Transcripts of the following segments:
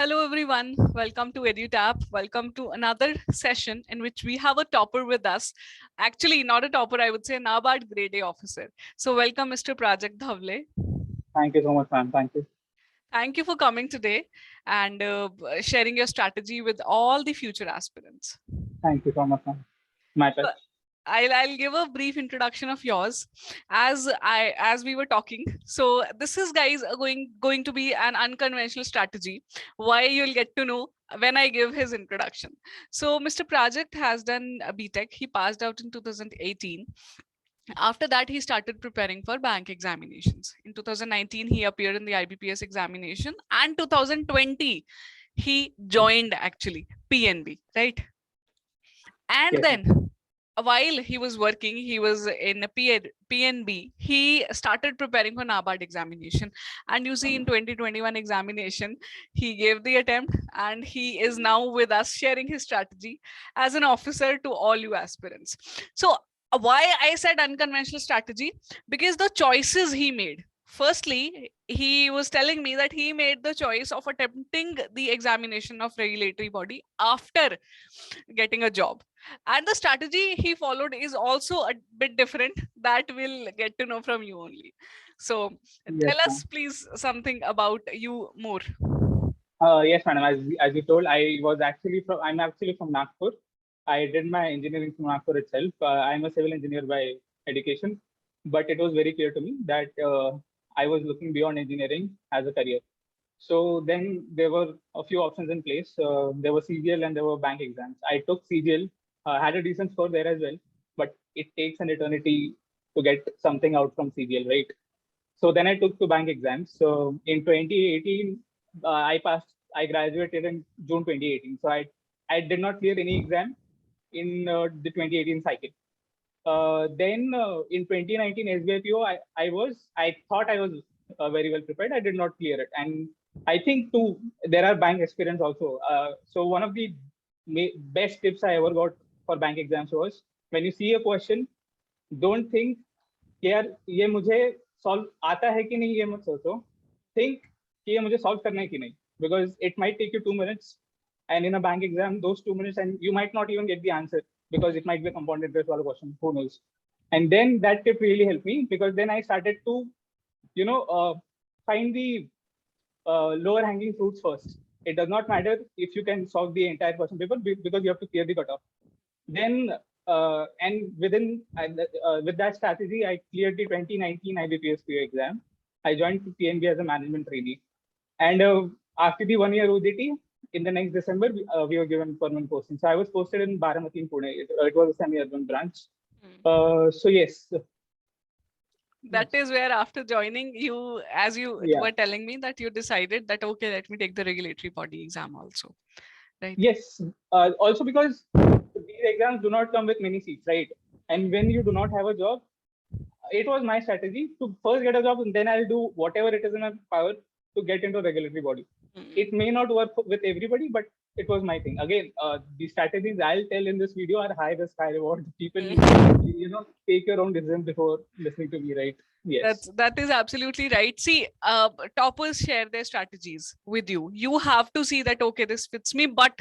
Hello everyone, welcome to EduTap. Welcome to another session in which we have a topper with us. Actually, not a topper, I would say NABARD Grade A officer. So welcome Mr. Prajakt Dhawale. Thank you so much, ma'am. Thank you. Thank you for coming today and sharing your strategy with all the future aspirants. Thank you so much, ma'am. My pleasure. I'll give a brief introduction of yours as we were talking. So this is guys going to be an unconventional strategy. Why you'll get to know when I give his introduction. So Mr. Prajakt has done a BTech. He passed out in 2018. After that, he started preparing for bank examinations. In 2019, he appeared in the IBPS examination, and 2020, he joined actually PNB, right? And Yes, then while he was working, he was in a PNB, he started preparing for NABARD examination. And you see in 2021 examination, he gave the attempt and he is now with us sharing his strategy as an officer to all you aspirants. So why I said unconventional strategy? Because the choices he made. Firstly, he was telling me that he made the choice of attempting the examination of regulatory body after getting a job, and the strategy he followed is also a bit different that we'll get to know from you only. So yes, tell ma'am. us please something about you more. Yes, madam. As you told, I'm actually from Nagpur. I did my engineering from Nagpur itself. I'm a civil engineer by education, but it was very clear to me that I was looking beyond engineering as a career. So then there were a few options in place. There were CGL and there were bank exams. I took CGL, had a decent score there as well, but it takes an eternity to get something out from CGL, right? So then I took to bank exams. So in 2018, I passed. I graduated in June 2018. So I did not clear any exam in the 2018 cycle. Then in 2019 SBIPO, I thought I was very well prepared. I did not clear it, and I think too there are bank experience also. So one of the best tips I ever got for bank exams was, when you see a question, don't think कि यार ये मुझे solve आता है कि नहीं, ये मत सोचो. Think कि ये मुझे सॉल्व करना है कि नहीं, because it might take you 2 minutes, and in a bank exam those 2 minutes and you might not even get the answer because it might be a compound interest wala question, who knows. And then that tip really helped me, because then I started to you know uh, find the lower hanging fruits first. It does not matter if you can solve the entire question paper, because you have to clear the cutoff. Then and with that strategy, I cleared the 2019 IBPS PO exam. I joined PNB as a management trainee, and after the 1 year OJT, in the next December, we were given permanent posting. So I was posted in Baramati in Pune. It was a semi-urban branch. So yes. That is where after joining you, as you Yeah. were telling me, that you decided that okay, let me take the regulatory body exam also, right? Yes. Also because these exams do not come with many seats, right? And when you do not have a job, it was my strategy to first get a job, and then I'll do whatever it is in my power to get into a regulatory body. It may not work with everybody, but it was my thing. Again, the strategies I'll tell in this video are high risk, high reward. People, take your own decision before listening to me, right? Yes. That is absolutely right. See, toppers share their strategies with you. You have to see that okay, this fits me, but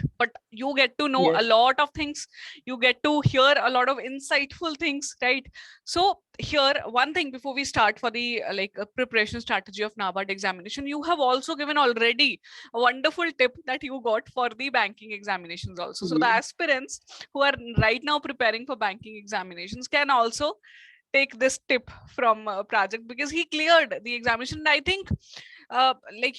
you get to know a Yes. lot of things. You get to hear a lot of insightful things, right? So here, one thing before we start for the preparation strategy of NABARD examination, you have also given already a wonderful tip that you got for the banking examinations also. So the aspirants who are right now preparing for banking examinations can also take this tip from Prajakt, because he cleared the examination. I think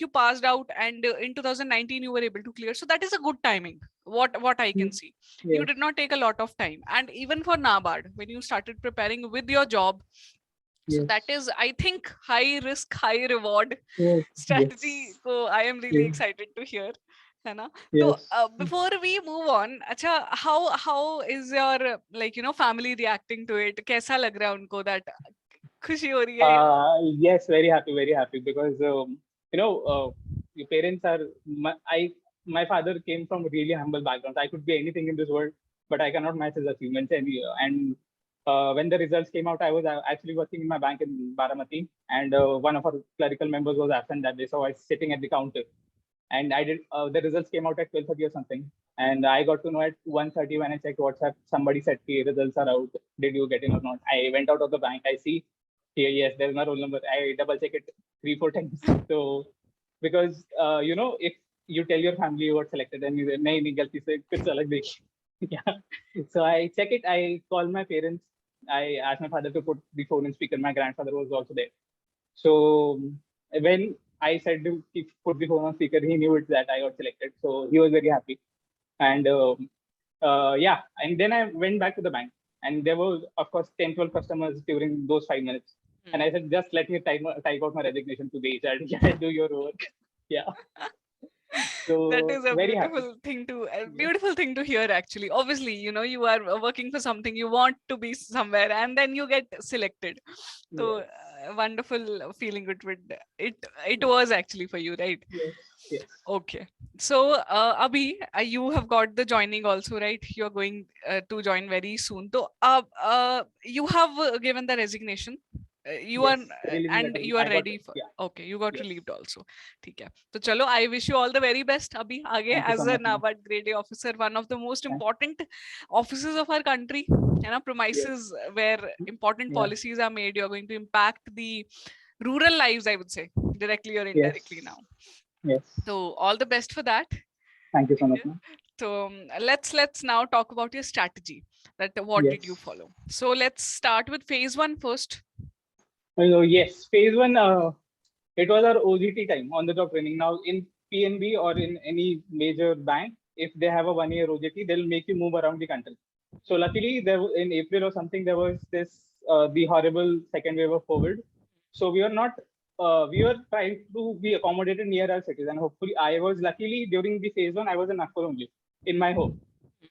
you passed out, and in 2019 you were able to clear. So that is a good timing. What I can see, you did not take a lot of time. And even for NABARD, when you started preparing with your job, so that is, I think, high risk, high reward strategy. So I am really excited to hear. है ना? तो before we move on, अच्छा, how is your family reacting to it? कैसा लग रहा है उनको that खुशी हो रही है? Yes, very happy, because your parents are. My father came from a really humble background. I could be anything in this world, but I cannot match his achievements. And when the results came out, I was actually working in my bank in Baramati, and one of our clerical members was absent that day, so I was sitting at the counter. And I did, the results came out at 12:30 or something. And I got to know at 1:30 when I checked WhatsApp, somebody said, "Okay, results are out. Did you get in or not?" I went out of the bank. I see, here, yes, there's my roll number. I double check it 3-4 times. So, because, if you tell your family you got selected and you say, "Nahi, nahi, galti se kuch alag dekhi." Yeah. So I check it. I call my parents. I asked my father to put the phone in speaker. My grandfather was also there. So when I said to put the phone on speaker, he knew it that I got selected. So he was very happy. And yeah, and then I went back to the bank. And there was, of course, 10, 12 customers during those 5 minutes. And I said, just let me type out my resignation to the HR. Yeah, do your work. Yeah. So That is a very happy. beautiful thing to hear, actually. Obviously, you are working for something, you want to be somewhere, and then you get selected. So Yes. wonderful feeling it was actually for you, right? Yes. Yes. Okay. So Abhi, you have got the joining also, right? You're going to join very soon. So you have given the resignation. You are Yes. Relieving and letter. you are I got ready it. for. Yeah. Okay, you got Yes. relieved also. ठीक है. So chalo, I wish you all the very best, Abhi. Aage Thank you as so a much, ma'am. NABARD Grade A officer, one of the most Thank- important offices of our country, Yes. premises where important Yeah. policies are made. You're going to impact the rural lives, I would say, directly or Yes. indirectly now. Yes. So all the best for that. Thank you so much, Okay. ma'am. So let's now talk about your strategy. That what did you Yes. follow? So let's start with phase 1 first. Yes. Phase one, it was our OGT time, on the job training. Now, in PNB or in any major bank, if they have a 1 year OJT, they'll make you move around the country. So luckily, in April or something, there was the horrible second wave of COVID. So we were trying to be accommodated near our cities. And hopefully, luckily during the phase one, I was in Nagpur only, in my home.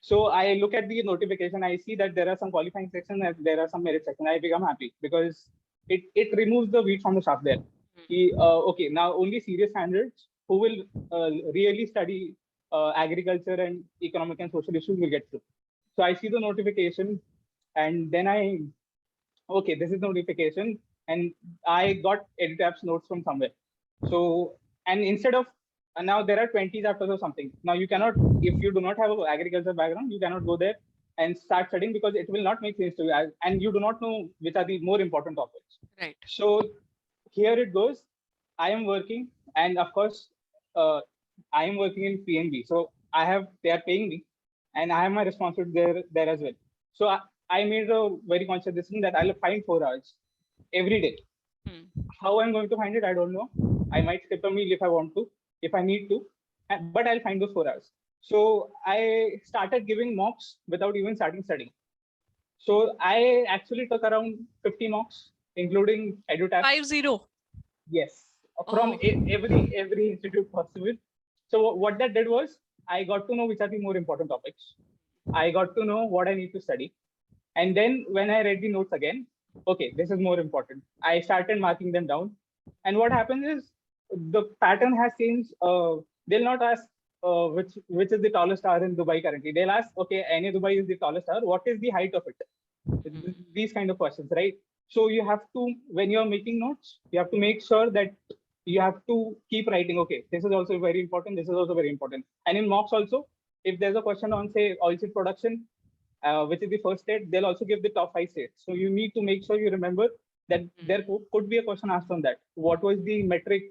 So I look at the notification, I see that there are some qualifying sections and there are some merit sections. I become happy because it removes the wheat from the chaff there. Okay, now only serious standards who will really study agriculture and economic and social issues will get through. So I see the notification and then okay, this is the notification and I got EduTap's notes from somewhere. So, and instead of, now there are 20 chapters or something. Now you cannot, if you do not have an agriculture background, you cannot go there and start studying because it will not make sense to you and you do not know which are the more important topics. Right. So here it goes. I am working, and of course, I am working in PNB. So they are paying me, and I have my responsibility there as well. So I made a very conscious decision that I'll find 4 hours every day. How I'm going to find it, I don't know. I might skip a meal if I want to, if I need to, but I'll find those 4 hours. So I started giving mocks without even starting studying. So I actually took around 50 mocks, including EduTap. 50. Yes, from every institute possible. So what that did was I got to know which are the more important topics. I got to know what I need to study. And then when I read the notes again, okay, this is more important. I started marking them down. And what happens is the pattern has changed. They'll not ask which is the tallest tower in Dubai currently. They'll ask, okay, any Dubai is the tallest tower. What is the height of it? These kind of questions, right? So you have to, when you're making notes, you have to make sure that you have to keep writing, okay, this is also very important, this is also very important. And in mocks also, if there's a question on, say, oilseed production, which is the first state, they'll also give the top 5 states. So you need to make sure you remember that there could be a question asked on that. What was the metric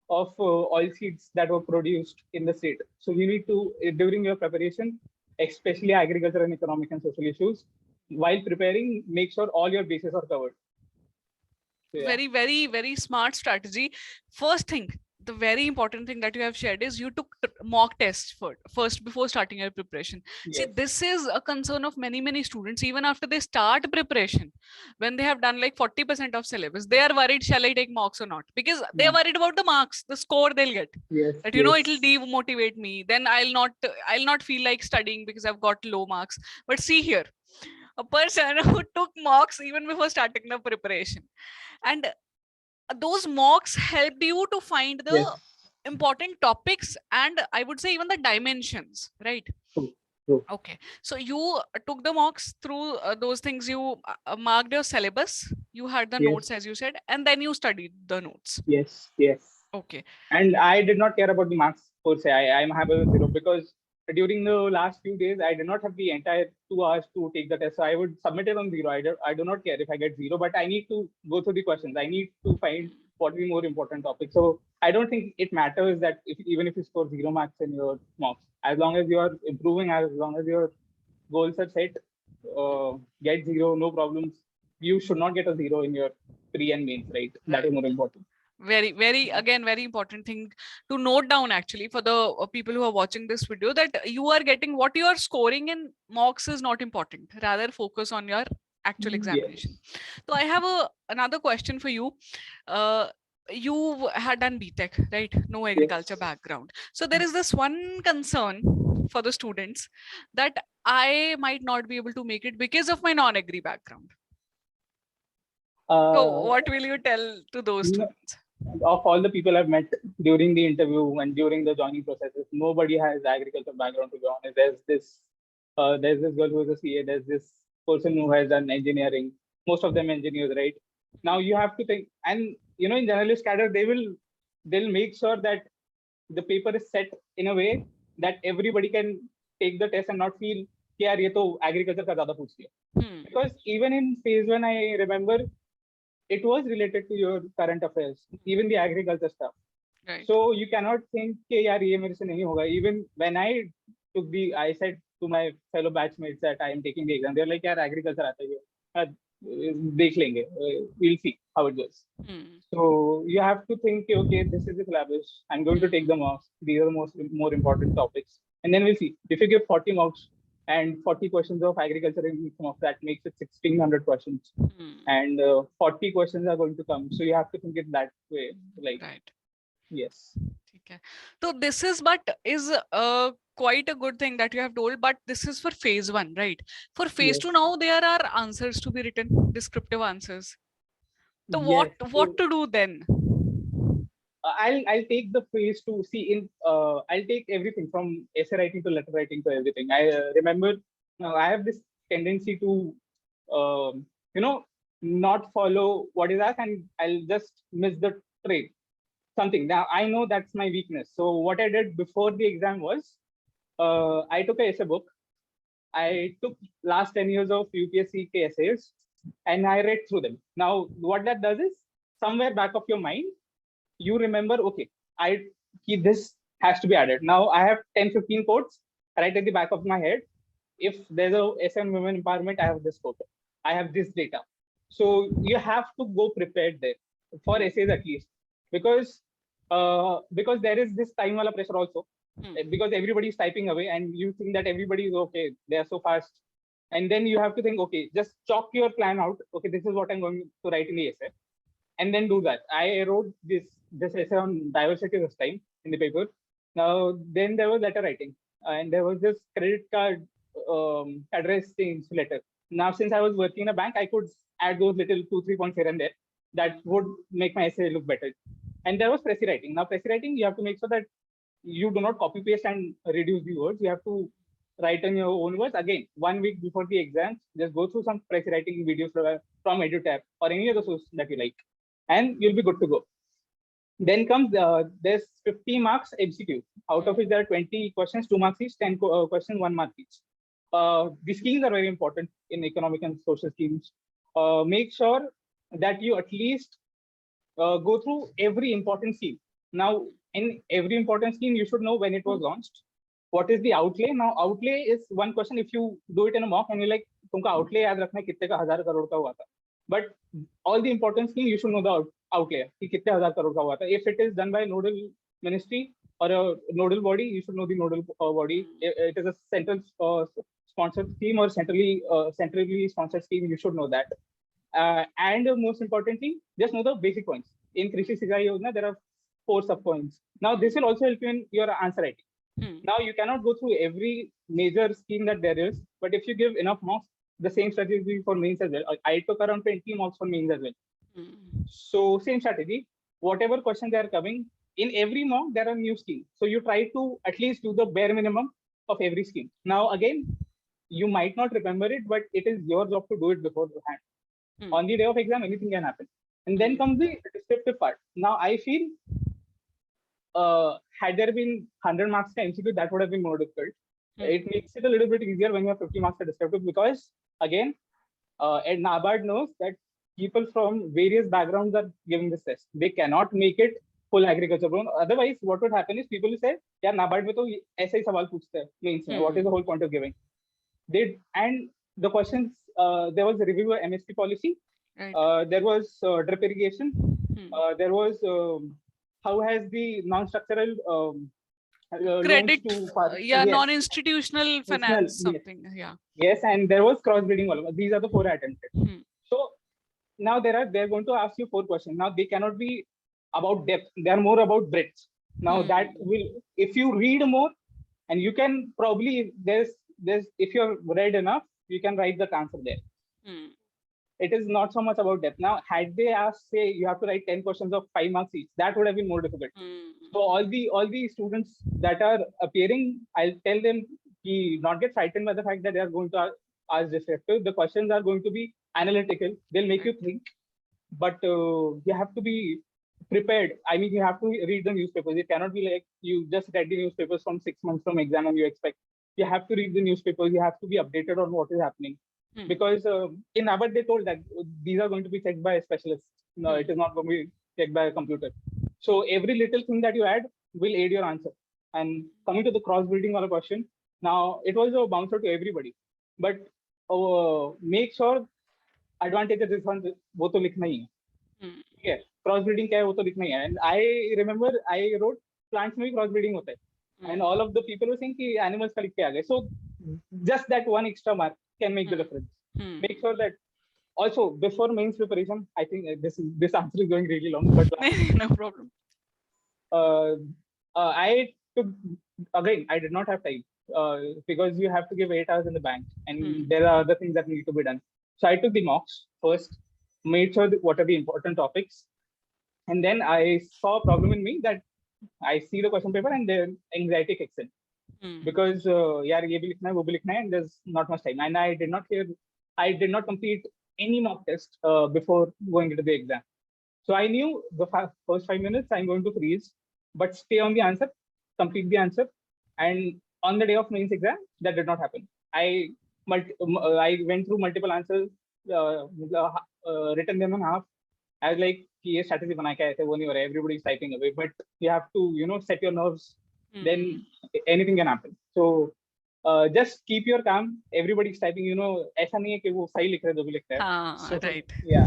of oilseeds that were produced in the state? So you need to, during your preparation, especially agriculture and economic and social issues, while preparing, make sure all your bases are covered. So, yeah. Very, very, very smart strategy. First thing, the very important thing that you have shared is you took mock tests first before starting your preparation. Yes. See, this is a concern of many students. Even after they start preparation, when they have done like 40% of syllabus, they are worried, shall I take mocks or not? Because they are worried about the marks, the score they'll get. Yes. That it'll demotivate me. Then I'll not feel like studying because I've got low marks. But see here, a person who took mocks even before starting the preparation, and those mocks helped you to find the important topics, and I would say even the dimensions, right? True. Okay, so you took the mocks through those things. You marked your syllabus, you had the notes as you said, and then you studied the notes. Yes. Okay. And I did not care about the marks per se. I'm happy with 0 because during the last few days, I did not have the entire 2 hours to take the test. So I would submit it on 0. I do not care if I get 0, but I need to go through the questions. I need to find what are the more important topics. So I don't think it matters that even if you score 0 marks in your mocks, as long as you are improving, as long as your goals are set, get 0, no problems. You should not get a 0 in your pre and mains, right? That is more important. Very again, very important thing to note down actually for the people who are watching this video, that you are getting what you are scoring in mocks is not important. Rather focus on your actual examination. Yes. So I have another question for you. You had done BTech, right? No agriculture Yes. background. So there is this one concern for the students that I might not be able to make it because of my non-agri background. So Uh, what will you tell to those students? of all the people I've met during the interview and during the joining processes, nobody has agriculture background, to be honest. There's this girl who is a CA, there's this person who has done engineering, most of them engineers, right? Now you have to think, and in generalist cadre, they'll make sure that the paper is set in a way that everybody can take the test and not feel, yaar, ye to agriculture ka zyada pooch liya. Because even in phase 1, I remember it was related to your current affairs, even the agriculture stuff. Right. So you cannot think, "Ke yaar, ye mere se nahi hoga." Even when I said to my fellow batchmates that I am taking the exam, they're like, "Yaar, agriculture aata hai, dekh lenge, we'll see how it goes." So you have to think, okay, this is the syllabus. I'm going to take the marks. These are the more important topics, and then we'll see. If you give 40 marks and 40 questions of agriculture in each mock, that makes it 1600 questions, and 40 questions are going to come. So you have to think it that way, like, right. Yes. Okay. So this is quite a good thing that you have told, but this is for phase 1, right? For phase 2 Yes. now there are answers to be written, descriptive answers. So Yes. what to do then? I'll take the phase 2. See, I'll take everything from essay writing to letter writing to everything. I remember I have this tendency to you know not follow what is asked, and I'll just miss the trait. Something. Now I know that's my weakness. So what I did before the exam was I took a essay book. I took last 10 years of UPSC essays and I read through them. Now what that does is, somewhere back of your mind, you remember, okay, this has to be added. Now I have 10-15 quotes right at the back of my head. If there's a essay on women empowerment, I have this quote. I have this data. So you have to go prepared there for essays at least, because there is this time wala pressure also, because everybody is typing away and you think that everybody is okay, they are so fast, and then you have to think, okay, just chalk your plan out. Okay, this is what I'm going to write in the essay, and then do that. I wrote this essay on diversity this time in the paper. Now then there was letter writing, and there was this credit card address change letter. Now since I was working in a bank, I could add those little 2-3 points here and there that would make my essay look better. And there was pressy writing. Now pressy writing, you have to make sure that you do not copy paste and reduce the words. You have to write in your own words. Again, 1 week before the exam, just go through some pressy writing videos from EduTap or any other source that you like, and you'll be good to go. Then comes there's 50 marks MCQ, out of which there are 20 questions, 2 marks each, 10 questions, 1 mark each. The schemes are very important in economic and social schemes. Make sure that you at least go through every important scheme. Now, in every important scheme, you should know when it was launched. What is the outlay? Now, outlay is one question. If you do it in a mock and you're like, "Tumka outlay yaad rakhna hai, kitne ka 1000 crore ka hua tha." But all the important scheme, you should know the outlay. Ki kitne 1000 crore ka hua tha. If it is done by a nodal ministry or a nodal body, you should know the nodal body. It is a central sponsored scheme or centrally sponsored scheme. You should know that. And most importantly, just know the basic points. In Krishi Sichai Yojana, there are 4 sub-points. Now, this will also help you in your answer writing. Now, you cannot go through every major scheme that there is, but if you give enough marks, the same strategy for mains as well. I took around 20 marks for mains as well. So, same strategy. Whatever questions they are coming, in every mock, there are new schemes. So, you try to at least do the bare minimum of every scheme. Now, again, you might not remember it, but it is your job to do it beforehand. On the day of exam, anything can happen. And then comes the descriptive part. Now, I feel had there been 100 marks to MCQ, that would have been more difficult. It makes it a little bit easier when you have 50 marks to descriptive, because again, and NABARD knows that people from various backgrounds are giving this test. They cannot make it full agriculture. Otherwise, what would happen is people will say, "Yeah, NABARD में तो ऐसे ही सवाल पूछते हैं mains में. What is the whole point of giving?" And the questions, there was a review of MSP policy. Right. There was drip irrigation. There was how has the non-structural credit, yes, non-institutional finance, something. Yes. Yeah. Yes, and there was cross-breeding. These are the 4 attempted. So now they're going to ask you 4 questions. Now they cannot be about depth. They are more about breadth. Now that will, if you read more, and you can probably, there's if you've read enough, you can write the answer there. It is not so much about depth. Now, had they asked, say, you have to write 10 questions of 5 marks each, that would have been more difficult. So all the students that are appearing, I'll tell them to not get frightened by the fact that they are going to ask descriptive. The questions are going to be analytical. They'll make you think, but you have to be prepared. I mean, you have to read the newspapers. It cannot be like you just read the newspapers from 6 months from exam and you expect. You have to read the newspapers. You have to be updated on what is happening. Because in NABARD, they told that these are going to be checked by a specialist. No, it is not going to be checked by a computer. So every little thing that you add will aid your answer. And coming to the cross-breeding question, now it was a bouncer to everybody. But make sure advantage of this one, वो तो लिखना ही है. Yeah, cross-breeding क्या है वो तो लिखना ही है. And I remember I wrote plants में भी cross-breeding होता है. And all of the people were saying कि animals का लिख के आ गए. So just that one extra mark can make the difference. Make sure that also before mains preparation, I think this answer is going really long, but no problem. I took, again, I did not have time because you have to give 8 hours in the bank, and there are other things that need to be done. So I took the mocks first, made sure that what are the important topics, and then I saw a problem in me that I see the question paper and the anxiety kicks in. Because yaar ye bhi likhna hai, wo bhi likhna hai, and there's not much time. And I did not complete any mock test before going into the exam. So I knew the first 5 minutes I'm going to freeze, but stay on the answer, complete the answer. And on the day of mains exam, that did not happen. I went through multiple answers, written them in half. I was like, ये strategy बना के आए थे, वो नहीं हो रहा है. Everybody is typing away, but you have to, set your nerves. Then anything can happen. So just keep your calm. Everybody's typing. ऐसा नहीं है कि वो सही लिख रहे हैं, जो भी लिख रहे हैं. So, right. Yeah.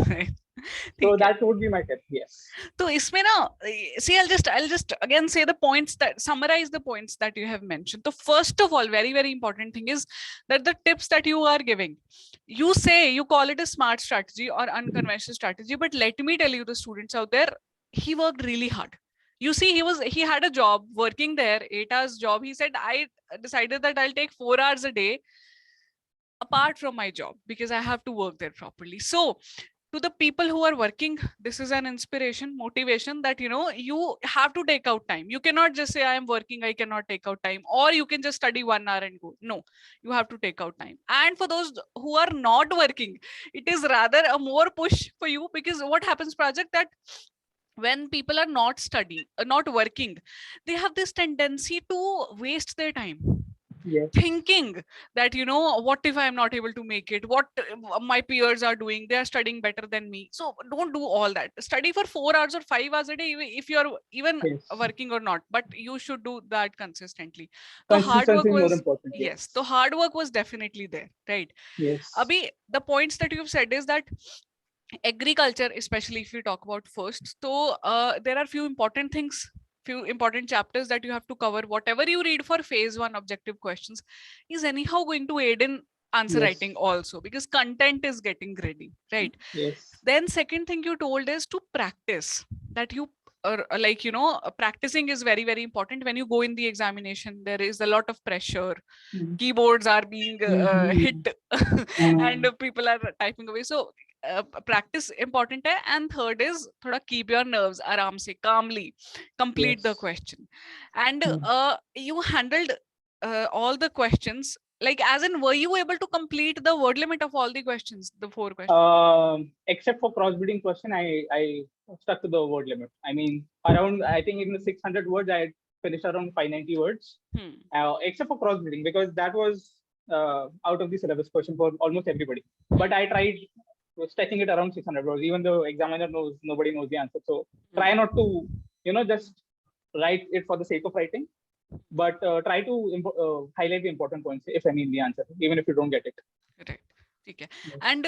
So that would be my tip. Yes. So इसमें ना, see, I'll just again say the points, that summarize the points that you have mentioned. So first of all, very, very important thing is that the tips that you are giving, you call it a smart strategy or unconventional strategy, but let me tell you, the students out there, he worked really hard. You see, he had a job working there, 8 hours job. He said, I decided that I'll take 4 hours a day apart from my job because I have to work there properly. So to the people who are working, this is an inspiration, motivation that, you have to take out time. You cannot just say, I am working, I cannot take out time, or you can just study 1 hour and go. No, you have to take out time. And for those who are not working, it is rather a more push for you, because what happens, Prajakt, that when people are not working, they have this tendency to waste their time. Yes. Thinking that, what if I'm not able to make it? What my peers are doing? They are studying better than me. So don't do all that. Study for 4 hours or 5 hours a day, if you're even working or not, but you should do that consistently. The hard work was more important. Yes, the hard work was definitely there, right? Yes. Abhi, the points that you've said is that agriculture, especially if we talk about first, so there are few important chapters that you have to cover. Whatever you read for phase 1 objective questions is anyhow going to aid in answer writing also, because content is getting ready, right? Yes. Then second thing you told is to practice, that you practicing is very, very important. When you go in the examination, there is a lot of pressure. Keyboards are being hit and people are typing away. So practice important hai. And third is thoda keep your nerves aram se, calmly complete the question. And you handled all the questions Like, as in, were you able to complete the word limit of all the questions, the 4 questions? Except for cross-breeding question, I stuck to the word limit. I mean, around, I think in the 600 words, I had finished around 590 words, except for cross-breeding, because that was out of the syllabus question for almost everybody. But I tried stretching it around 600 words, even though examiner knows, nobody knows the answer. So try not to, just write it for the sake of writing, but try to highlight the important points, if any, in the answer, even if you don't get it. Right. Okay. And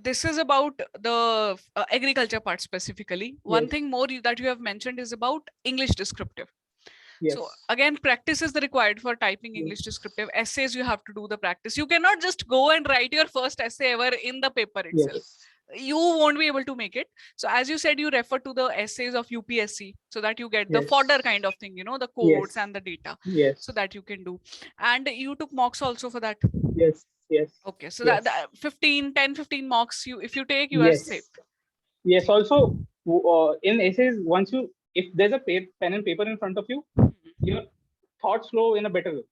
this is about the agriculture part specifically. One thing more that you have mentioned is about English descriptive. Yes. So again, practice is required for typing English descriptive. Essays, you have to do the practice. You cannot just go and write your first essay ever in the paper itself. Yes. You won't be able to make it. So as you said, you refer to the essays of UPSC so that you get the fodder kind of thing, the codes and the data, so that you can do. And you took mocks also for that. Yes. Okay, so that 10, 15 mocks, if you take, you are safe. Yes. Also, in essays, if there's a pen and paper in front of you, your thoughts flow in a better way.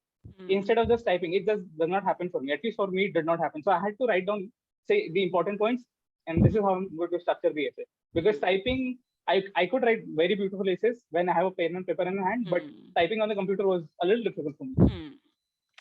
Instead of just typing, it just does not happen for me. At least for me, it did not happen. So I had to write down, say, the important points, and this is how I'm going to structure the essay. Because typing, I could write very beautiful essays when I have a pen and paper in hand, but typing on the computer was a little difficult for me.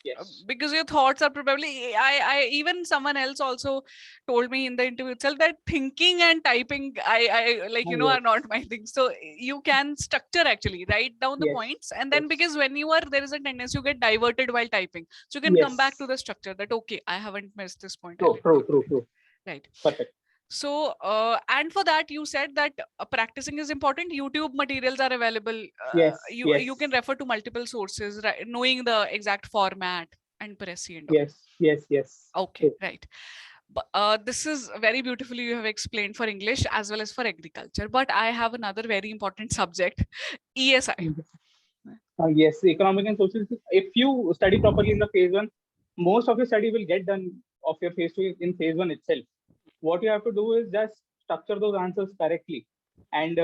Yes. Because your thoughts are probably, I even someone else also told me in the interview itself that thinking and typing, are not my thing. So you can structure, actually write down the points, and then because when there is a tendency you get diverted while typing, so you can come back to the structure that, okay, I haven't missed this point. True. Right. Perfect. So, and for that, you said that practicing is important. YouTube materials are available. You can refer to multiple sources, right, knowing the exact format and prescient. Yes. Okay, right. But this is very beautifully you have explained for English as well as for agriculture. But I have another very important subject, ESI. Yes, economic and social. If you study properly in the phase 1, most of your study will get done of your phase 2 in phase 1 itself. What you have to do is just structure those answers correctly. And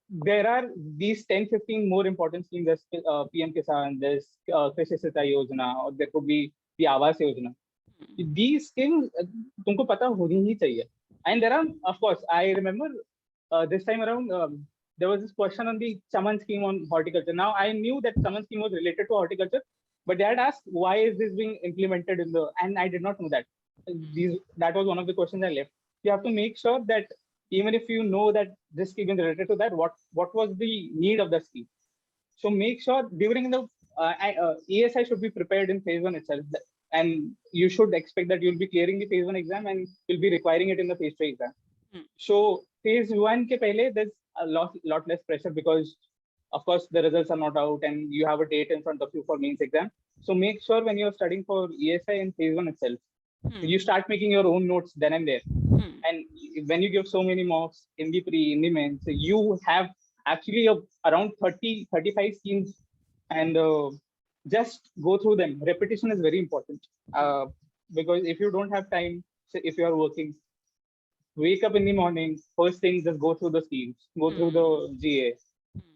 there are these 10-15 more important schemes. There's PM Kisan, there's Krishi Sinchay Yojana, or there could be the Awas Yojana. These schemes, तुमको पता होनी ही चाहिए. And there are, of course, I remember this time around, there was this question on the Chaman scheme on horticulture. Now, I knew that Chaman scheme was related to horticulture, but they had asked, why is this being implemented and I did not know that. That was one of the questions I left. You have to make sure that even if you know that this scheme is related to that, what was the need of the scheme? So make sure during the ESI should be prepared in phase 1 itself. And you should expect that you'll be clearing the phase 1 exam and you'll be requiring it in the phase 2 exam. So phase 1 ke pehle, there's a lot less pressure because, of course, the results are not out and you have a date in front of you for mains exam. So make sure when you're studying for ESI in phase 1 itself, you start making your own notes then and there. And when you give so many mocks in the pre, in the mains, you have actually around 30-35 schemes, and just go through them. Repetition is very important because if you don't have time, say if you are working, wake up in the morning, first thing, just go through the schemes, go through the GA.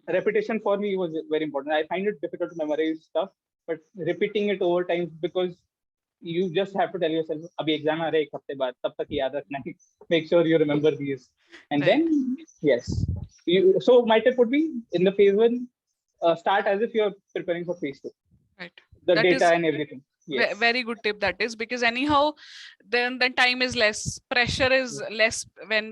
Repetition for me was very important. I find it difficult to memorize stuff, but repeating it over time, because you just have to tell yourself, abhi exam aa raha hai ek hafte baad, tab tak yaad rakhna hai. Make sure you remember these. And then, yes. So my tip would be, in the phase 1, start as if you're preparing for phase 2. Right. The data and everything. Yes. Very good tip that is, because anyhow, then time is less, pressure is less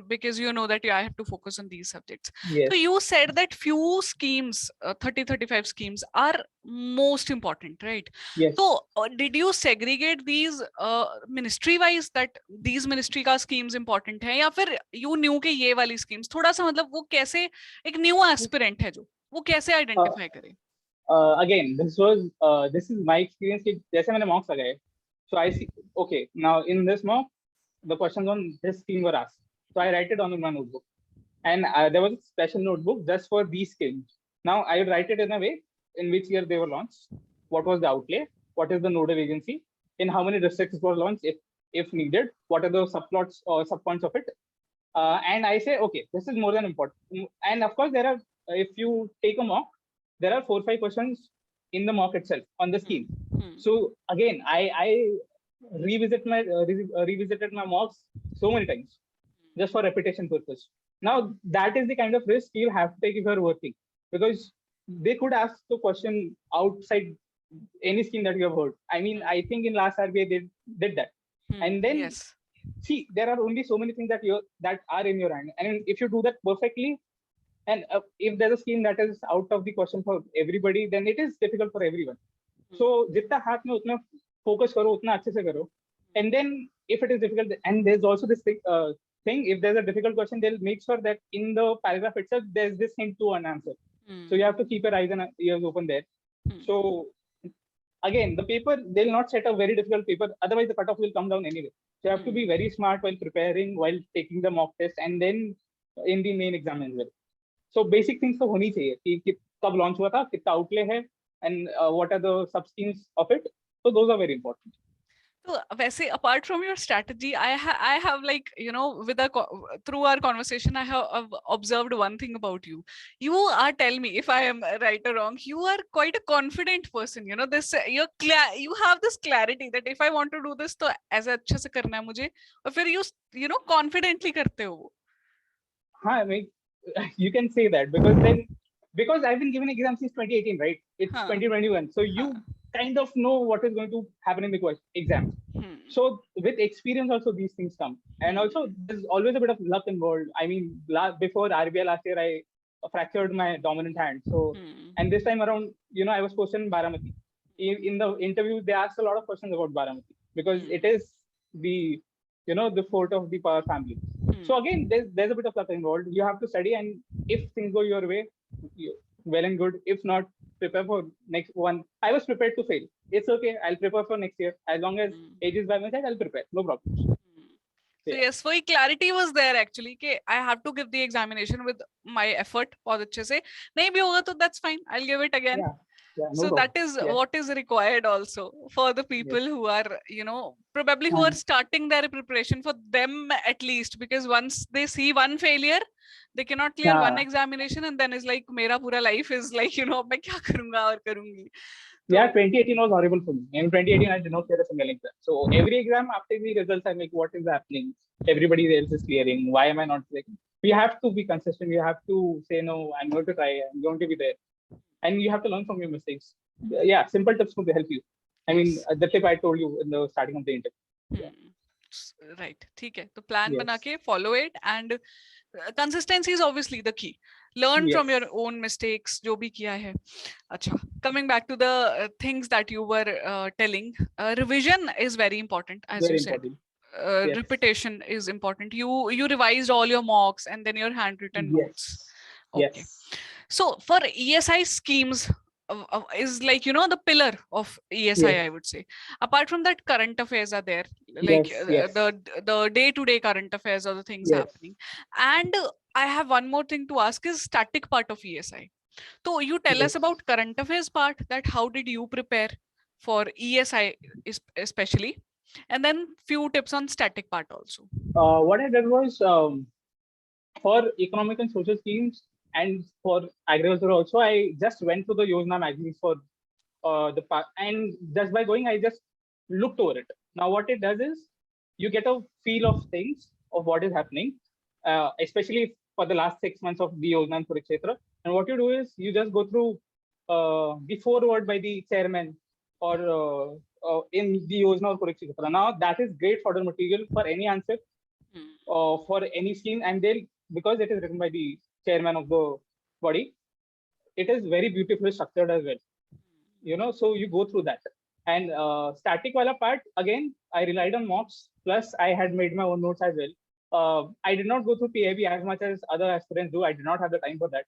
because you know that I have to focus on these subjects. Yes. So you said that few schemes, 30-35 schemes are most important, right? Yes. So did you segregate these ministry wise, that these ministry ka schemes important hai, या फिर you knew कि ये वाली schemes, थोड़ा सा मतलब वो कैसे एक new aspirant है जो वो कैसे identify करे? Again, this is my experience. जैसे मैंने mocks लगाए, so I see, okay, now in this mock, the questions on this scheme were asked. So I write it on in my notebook, and there was a special notebook just for these schemes. Now I write it in a way in which year they were launched, what was the outlay, what is the nodal agency, in how many districts were launched if needed, what are the subplots or subpoints of it, and I say, okay, this is more than important. And of course, there are, if you take a mock, there are 4-5 questions in the mock itself on the scheme. So again, I revisited my mocks so many times just for repetition purpose. Now that is the kind of risk you have to take if you're working, because they could ask the question outside any scheme that you have heard. I mean, I think in last RBI they did that, and then Yes. see, there are only so many things that are in your hand, and if you do that perfectly, and if there's a scheme that is out of the question for everybody, then it is difficult for everyone. So जितना हाथ में उतना focus करो, उतना अच्छे से करो, and then if it is difficult, and there's also this thing, if there's a difficult question, they'll make sure that in the paragraph itself there's this hint to an answer. So you have to keep your eyes and ears open there. So again, the paper, they'll not set a very difficult paper, otherwise the cutoff will come down anyway. So you have to be very smart while preparing, while taking the mock test, and then in the main exam as well. So basic things तो होनी चाहिए कि कब launch हुआ था, कितना outlay है, and what are the sub schemes of it. So those are very important. So वैसे apart from your strategy, I have like, you know, through our conversation, I have observed one thing about you. You are, tell me if I am right or wrong, you are quite a confident person. You know, you have this clarity that if I want to do this, तो ऐसे अच्छे से करना है मुझे, और फिर you know confidently करते हो. हाँ, I mean, you can say that because I've been giving exams since 2018, right? It's 2021, so you kind of know what is going to happen in the exam. So with experience also these things come, and also there's always a bit of luck involved. I mean, before RBI last year, I fractured my dominant hand. So and this time around, you know, I was posted in Baramati. In the interview, they asked a lot of questions about Baramati because it is the, you know, the fort of the power family. So again, there's a bit of luck involved. You have to study, and if things go your way, well and good. If not, prepare for next one. I was prepared to fail. It's okay. I'll prepare for next year. As long as age is by my side, I'll prepare. No problem. So yes, वही clarity was there actually कि I have to give the examination with my effort बहुत अच्छे से. नहीं भी होगा तो that's fine. I'll give it again. Yeah, no so problem. that is what is required also for the people who are, you know, probably who are starting their preparation, for them at least, because once they see one failure, they cannot clear one examination, and then it's like मेरा पूरा life is like, you know, मैं क्या करूँगा और करूँगी. Yeah, 2018 was horrible for me. In 2018, I did not clear a single exam. So every exam after the results, I'm like, what is happening? Everybody else is clearing. Why am I not clearing? We have to be consistent. You have to say, no, I'm going to try. I'm going to be there. And you have to learn from your mistakes. Yeah, simple tips could help you. I mean, the tip I told you in the starting of the interview. Right. ठीक है. तो plan बना के follow it, and consistency is obviously the key. Learn from your own mistakes, जो भी किया है. अच्छा. Coming back to the things that you were telling, revision is very important, as very you said. Repetition is important. You revised all your mocks and then your handwritten notes. Okay. So for ESI schemes is like, you know, the pillar of ESI, I would say. Apart from that, current affairs are there, like the day-to-day current affairs are the things happening. And I have one more thing to ask is static part of ESI. So you tell us about current affairs part, that how did you prepare for ESI especially, and then few tips on static part also. What I did was for economic and social schemes and for agriculture also, I just went to the Yojana magazines for the part, and just by going, I just looked over it. Now what it does is you get a feel of things, of what is happening, especially for the last 6 months of the Yojana and Kurukshetra. And what you do is you just go through the foreword by the chairman or in the Yojana or Kurukshetra. Now that is great fodder material for any answer for any scheme, and they'll, because it is written by the chairman of the body, it is very beautifully structured as well. You know, so you go through that. And static wala part, again, I relied on mocks, plus I had made my own notes as well. I did not go through PIB as much as other aspirants do. I did not have the time for that.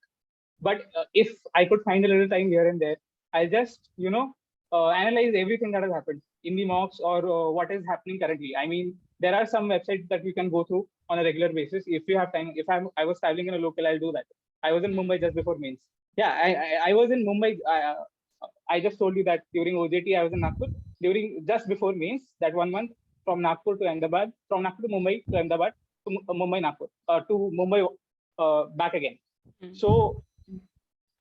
But if I could find a little time here and there, I'll just, you know, analyze everything that has happened in the mocks or what is happening currently. I mean, there are some websites that you can go through on a regular basis if you have time. If I was traveling in a local, I'll do that. I was in Mumbai just before mains. Yeah, I was in Mumbai. I just told you that during OJT, I was in Nagpur. During just before mains, that 1 month, from Nagpur to Ahmedabad, from Nagpur to Mumbai to Ahmedabad, to Mumbai, Nagpur, to Mumbai back again. So,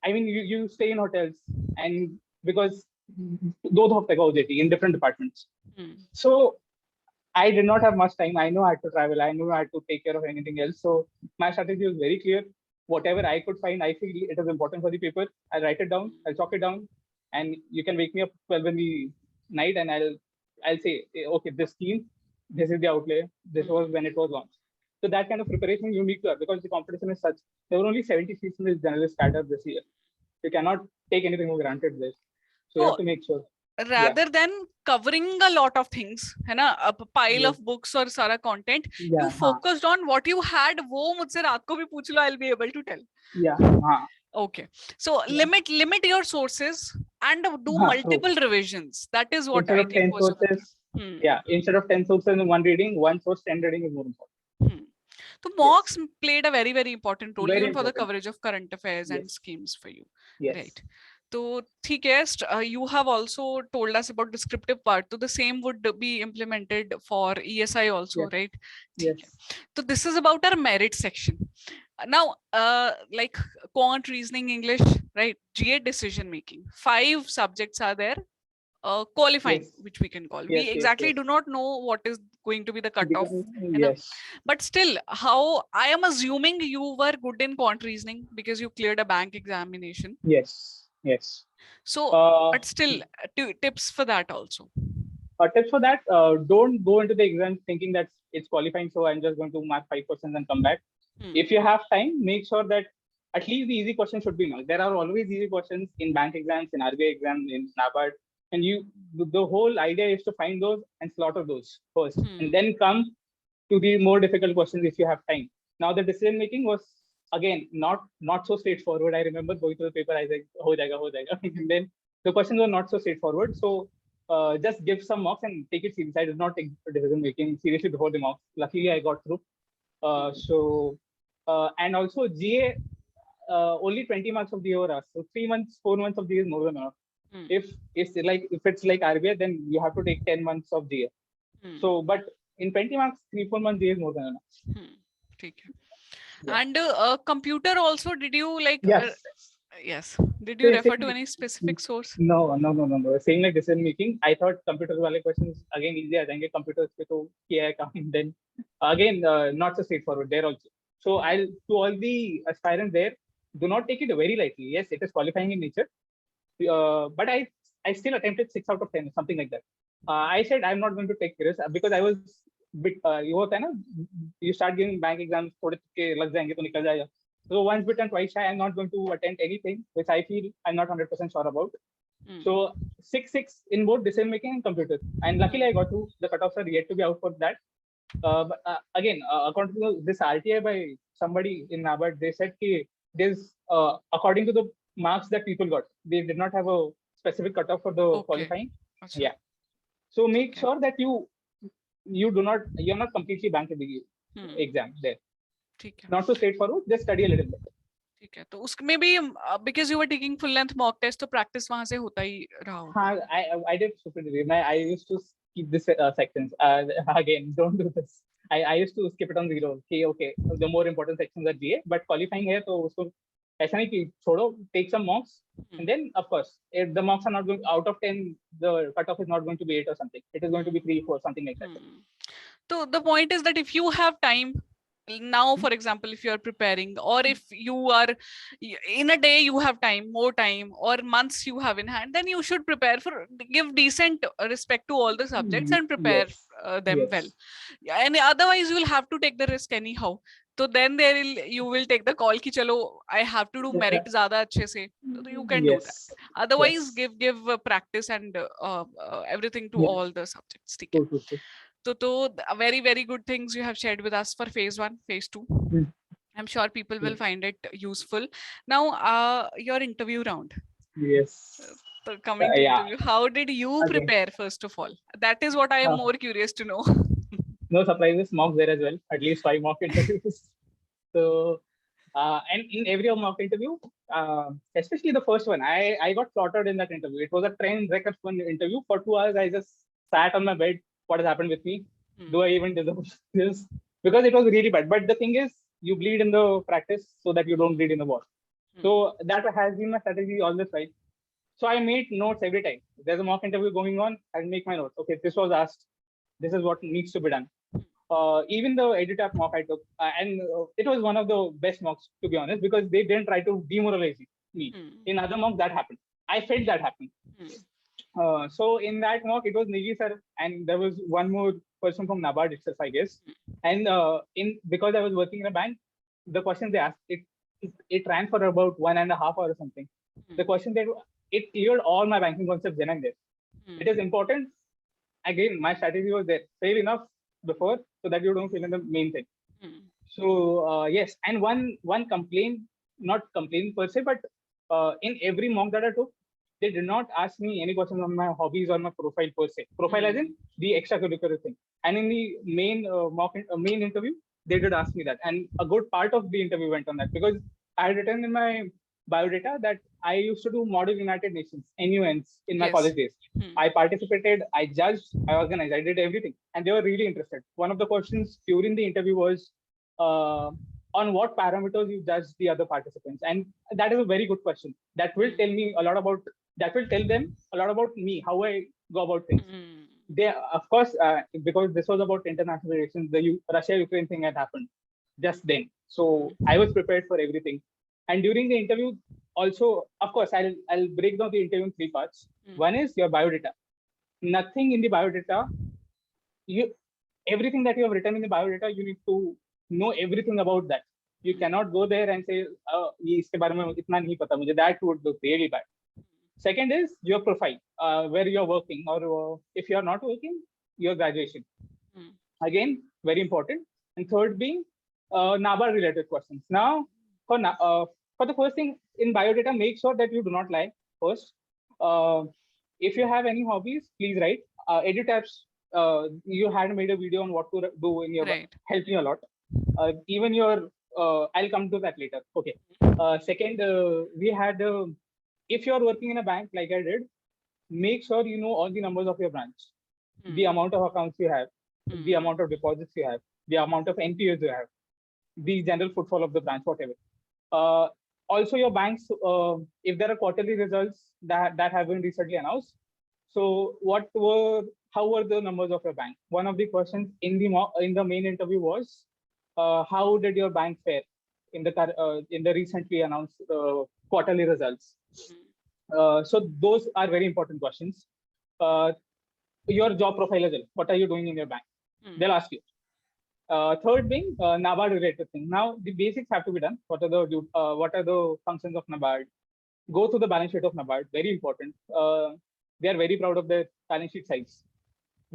I mean, you stay in hotels, and because दो हफ्ते का OJT in different departments. So I did not have much time. I know I had to travel. I knew I had to take care of anything else. So my strategy was very clear. Whatever I could find, I feel it is important for the paper. I'll write it down. I'll chalk it down, and you can wake me up 12 in the night, and I'll say, okay, this scheme, this is the outlay. This was when it was launched. So that kind of preparation is unique to us because the competition is such. There were only 70 seats in this generalist startup this year. You cannot take anything for granted this. So you have to make sure. Rather than covering a lot of things, है ना, a pile of books or सारा content, you focused on what you had. वो मुझसे रात को भी पूछ लो, I'll be able to tell. Okay, so limit your sources and do multiple revisions. That is what I think was sources. Instead of 10 sources in one reading, one source 10 reading is more important. So mocks played a very, very important role even for the coverage of current affairs and schemes for you. Right. So you have also told us about descriptive part. So the same would be implemented for ESI also, right? So this is about our merit section. Now, like quant reasoning, English, right? GA decision making. 5 subjects are there. Qualifying, which we can call. We exactly do not know what is going to be the cutoff. But still, how I am assuming you were good in quant reasoning because you cleared a bank examination. Yes. So, but still, tips for that also. Tips for that: don't go into the exam thinking that it's qualifying, so I'm just going to mark 5% and come back. If you have time, make sure that at least the easy questions should be known. There are always easy questions in bank exams, in RBI exams, in NABARD, and the whole idea is to find those and slaughter those first, and then come to the more difficult questions if you have time. Now the decision making was again not so straightforward. I remember going to the paper, I said, ho jayega. And then the questions were not so straightforward. So just give some mocks and take it serious. I did not take decision making seriously before the mocks. Luckily, I got through. And also GA, only 20 marks of GA were asked. So 3 months, 4 months of GA is more than enough. If it's like RBI, then you have to take 10 months of GA. So, but in 20 marks, 3-4 months GA is more than enough. And computer also, did you like? Yes. Did you refer to any specific source? No. Same like decision making. I thought computer wale questions again easy. Computers pe to kiya hai kaam. Then again, not so straightforward there also. So I'll to all the aspirants there, do not take it very lightly. Yes, it is qualifying in nature. But I still attempted 6 out of 10, something like that. I said I'm not going to take risk because I was bit. You start giving bank exams, थोड़े के लग जाएंगे तो निकल जाएगा. So once bitten, twice shy. I'm not going to attend anything which I feel I'm not 100% sure about. So 6 in both decision making and computer. And luckily I got through. The cutoffs are yet to be out for that. But again, according to this RTI by somebody in NABARD, they said that there's according to the marks that people got, they did not have a specific cutoff for the qualifying. Yeah. So make sure that you're not completely banked the exam there. Not so straightforward. Just study a little bit. ठीक है, तो उसमें भी because you were taking full length mock test, तो practice वहाँ से होता ही रहा होगा. हाँ, I did stupidly. I used to skip this sections. Again, don't do this. I used to skip it on 0. Okay, the more important sections are GA, but qualifying है तो उसको ऐसा नहीं कि छोड़ो, take some mocks, and then of course, if the mocks are not going out of 10, the cutoff is not going to be 8 or something. It is going to be 3, 4, something like that. So the point is that if you have time. Now, for example, if you are preparing, or if you are in a day, you have more time, or months you have in hand, then you should prepare give decent respect to all the subjects and prepare them well. And otherwise, you will have to take the risk anyhow. So then you will take the call ki chalo, I have to do merit zyada achhe se. So you can do that. Otherwise, give practice and everything to all the subjects. So very, very good things you have shared with us for phase 1, phase 2. I'm sure people will find it useful. Now, your interview round. Yes. So coming to interview, how did you prepare first of all? That is what I am more curious to know. No surprises, mocks there as well. At least 5 mock interviews. So, and in every mock interview, especially the first one, I got slaughtered in that interview. It was a train wreck of one interview. For 2 hours, I just sat on my bed. What has happened with me? Do I even deserve this? Because it was really bad. But the thing is, you bleed in the practice so that you don't bleed in the war. So that has been my strategy all this time. So I made notes every time. There's a mock interview going on, I'll make my notes. Okay, this was asked. This is what needs to be done. Even the EduTap mock I took, and it was one of the best mocks, to be honest, because they didn't try to demoralize me. In other mocks, that happened. I felt that happened. So in that mock, it was Niji sir, and there was one more person from NABARD itself, I guess. And because I was working in a bank, the questions they asked, it ran for about 1.5 hours or something. The question it cleared all my banking concepts then and there. It is important. Again, my strategy was there. Fail enough before so that you don't fail in the main thing. So yes, and one complaint, not complaint per se, but in every mock that I took, they did not ask me any questions on my hobbies or my profile per se. Profile as in the extracurricular thing. And in the main main interview, they did ask me that. And a good part of the interview went on that, because I had written in my biodata that I used to do Model United Nations, NUNs, in my college days. I participated, I judged, I organized, I did everything. And they were really interested. One of the questions during the interview was, on what parameters you judge the other participants? And that is a very good question. That will tell me a lot about, that will tell them a lot about me, how I go about things. They, of course, because this was about international relations, the Russia-Ukraine thing had happened just then. So I was prepared for everything. And during the interview, also, of course, I'll break down the interview in 3 parts. One is your biodata. Nothing in the biodata, everything that you have written in the biodata, you need to know everything about that. You cannot go there and say, iske baare mein itna nahi pata mujhe. That would look really bad. Second is your profile, where you're working, or if you're not working, your graduation. Again, very important. And third being NABARD related questions. Now, for the first thing in biodata, make sure that you do not lie first. If you have any hobbies, please write. EduTap's, you had made a video on what to do in your helped me a lot. Even your, I'll come to that later. Okay. Second, we had, if you're working in a bank like I did, make sure you know all the numbers of your branch, the amount of accounts you have, the amount of deposits you have, the amount of NPOs you have, the general footfall of the branch, whatever. Also, your banks, if there are quarterly results that have been recently announced, so how were the numbers of your bank? One of the questions in the main interview was, how did your bank fare in the recently announced quarterly results? So those are very important questions. Your job profile as well. What are you doing in your bank? They'll ask you. Third being NABARD related thing. Now the basics have to be done. What are the functions of NABARD? Go through the balance sheet of NABARD. Very important. They are very proud of their balance sheet size.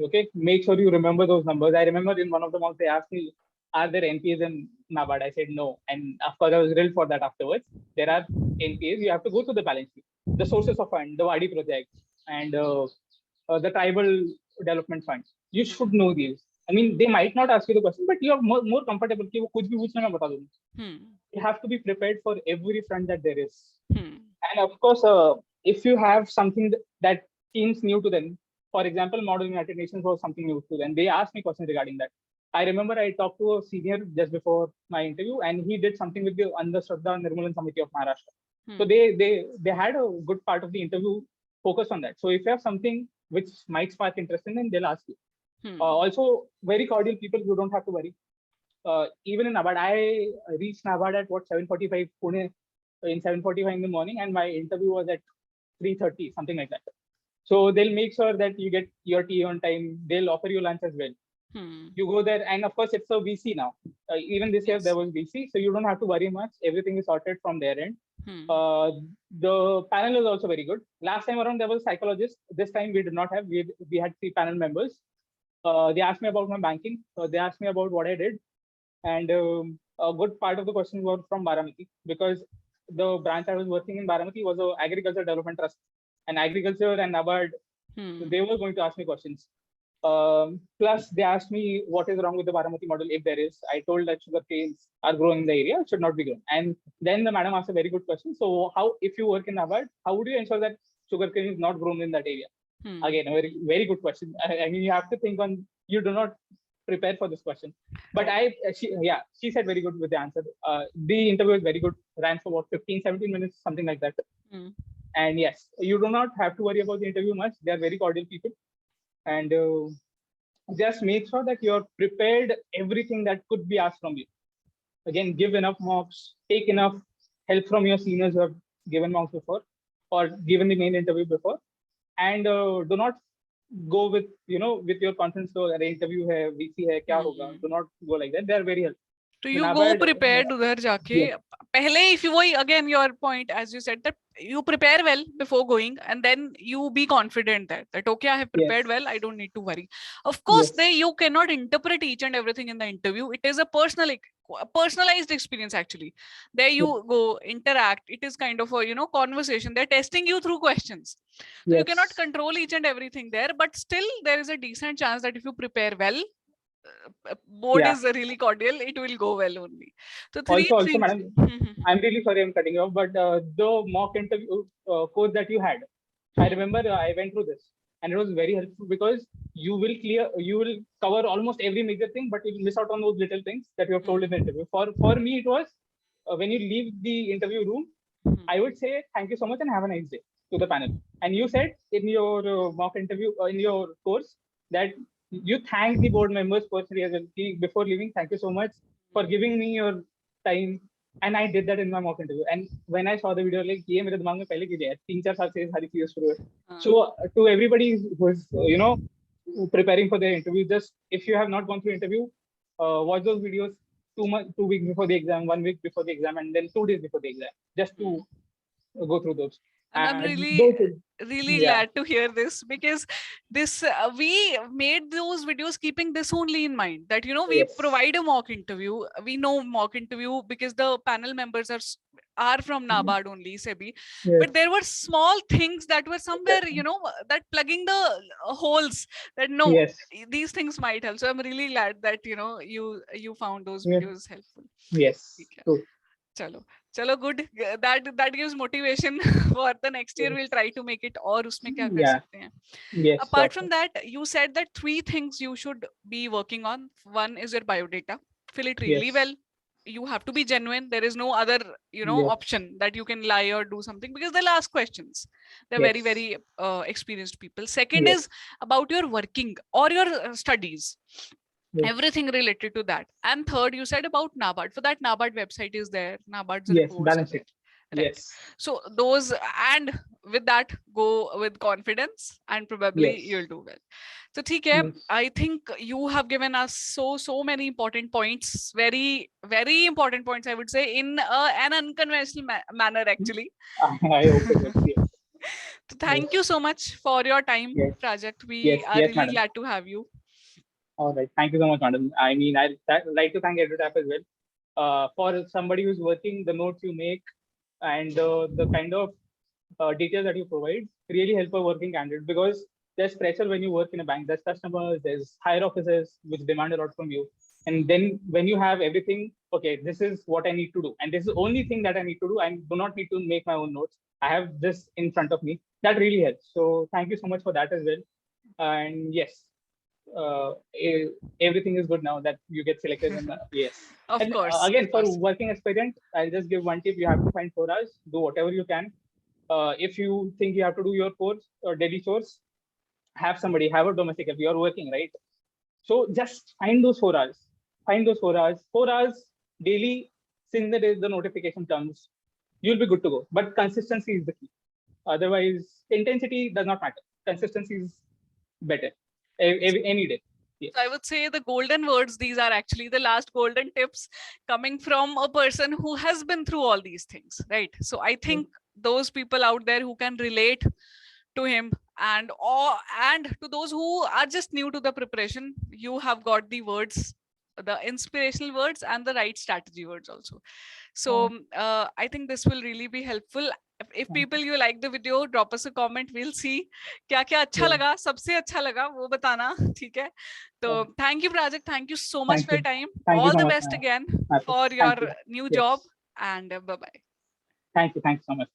Okay, make sure you remember those numbers. I remember in one of the months they asked me, are there NPAs in NABARD? I said no, and of course I was grilled for that afterwards. There are NPAs. You have to go through the balance sheet, the sources of fund, the Wadi project, and the tribal development fund. You should know these. I mean, they might not ask you the question, but you are more comfortable. You have to be prepared for every front that there is. And of course, if you have something that seems new to them, for example, Model United Nations was something new to them, they asked me questions regarding that. I remember I talked to a senior just before my interview, and he did something with the Shraddha Nirmalan Samiti of Maharashtra. So they had a good part of the interview focused on that. So if you have something which might spark interest in them, they'll ask you. Also, very cordial people, you don't have to worry. Even in NABARD, I reached NABARD at 7:45 Pune, in 7:45 in the morning, and my interview was at 3:30, something like that. So they'll make sure that you get your tea on time. They'll offer you lunch as well. You go there, and of course it's a VC now. Even this year there was VC, so you don't have to worry much. Everything is sorted from their end. The panel is also very good. Last time around there was a psychologist. This time we did not have. We had 3 panel members. They asked me about my banking. They asked me about what I did, and a good part of the questions were from Baramati, because the branch I was working in Baramati was an agriculture development trust, and agriculture and NABARD. So they were going to ask me questions. Plus, they asked me what is wrong with the Baramati model, if there is. I told that sugar canes are growing in the area, it should not be grown. And then the madam asked a very good question. So, if you work in NABARD, how would you ensure that sugar cane is not grown in that area? Again, a very, very good question. I mean, you have to think on, you do not prepare for this question. But she said very good with the answer. The interview was very good, ran for about 15-17 minutes, something like that. And yes, you do not have to worry about the interview much. They are very cordial people. And just make sure that you're prepared everything that could be asked from you. Again, give enough mocks, take enough help from your seniors who have given mocks before or given the main interview before. And do not go with, with your confidence. So, interview hai, VC hai, kya hoga? Do not go like that. They are very helpful. So you go prepared udhar jaake. Pehle, if you again your point, as you said, that you prepare well before going, and then you be confident that okay, I have prepared well, I don't need to worry. Of course, you cannot interpret each and everything in the interview. It is a personalized experience actually. There you go, interact. It is kind of a conversation. They're testing you through questions. So you cannot control each and everything there, but still there is a decent chance that if you prepare well, board is really cordial, it will go well only. So also madam, I'm really sorry I'm cutting you off, but the mock interview course that you had, I remember I went through this and it was very helpful because you will cover almost every major thing, but you'll miss out on those little things that you have told in the interview. For me, it was when you leave the interview room, I would say thank you so much and have a nice day to the panel. And you said in your mock interview, in your course, that you thank the board members personally as well before leaving. Thank you so much for giving me your time. And I did that in my mock interview. And when I saw the video, like, ये मेरे दिमाग में पहले की है, 3-4 साल से सारी चीजें शुरू है. So to everybody who's preparing for their interview, just if you have not gone through interview, watch those videos 2 weeks before the exam, 1 week before the exam, and then 2 days before the exam, just to go through those. And I'm really glad to hear this, because this we made those videos keeping this only in mind, that we provide a mock interview. We know mock interview because the panel members are from NABARD only, SEBI. But there were small things that were somewhere, that plugging the holes, that these things might help. So I'm really glad that you found those videos helpful. Yes. Chalo, good. That gives motivation for the next year. We'll try to make it. Or usme kya kar sakte hain. Yes. Apart from that, you said that 3 things you should be working on. One is your biodata. Fill it really well. You have to be genuine. There is no other, option that you can lie or do something, because they'll ask questions. They're very, very experienced people. Second is about your working or your studies. Everything related to that. And third, you said about NABARD. For that, NABARD website is there. NABARD's reports. Balance it. Right. So those, and with that, go with confidence, and probably you'll do well. So I think you have given us so many important points, very, very important points, I would say, in an unconventional manner actually. I hope it is. So thank you so much for your time, Prajakt. We are really glad to have you. All right. Thank you so much, madam. I mean, I'd like to thank EduTap as well. For somebody who's working, the notes you make and the kind of details that you provide really help a working candidate, because there's pressure when you work in a bank. There's customers, there's higher officers which demand a lot from you. And then when you have everything, okay, this is what I need to do. And this is the only thing that I need to do. I do not need to make my own notes. I have this in front of me. That really helps. So thank you so much for that as well. And yes. Everything is good now that you get selected in the, of course. Again, for working aspirant, I'll just give one tip. You have to find 4 hours, do whatever you can. If you think you have to do your course or daily chores, have a domestic help. You're working, right? So just find those 4 hours. 4 hours daily, since the day the notification comes, you'll be good to go. But consistency is the key. Otherwise, intensity does not matter. Consistency is better. Any day. So I would say the golden words, these are actually the last golden tips coming from a person who has been through all these things, right? So I think those people out there who can relate to him, and to those who are just new to the preparation, you have got the words, the inspirational words and the right strategy words also. So I think this will really be helpful. If people you like the video, drop us a comment. We'll see क्या अच्छा लगा, सबसे अच्छा लगा वो बताना, ठीक है? So thank you, Prajakt. Thank you so much for your time. All the best again for your new job, and bye bye. Thank you so much.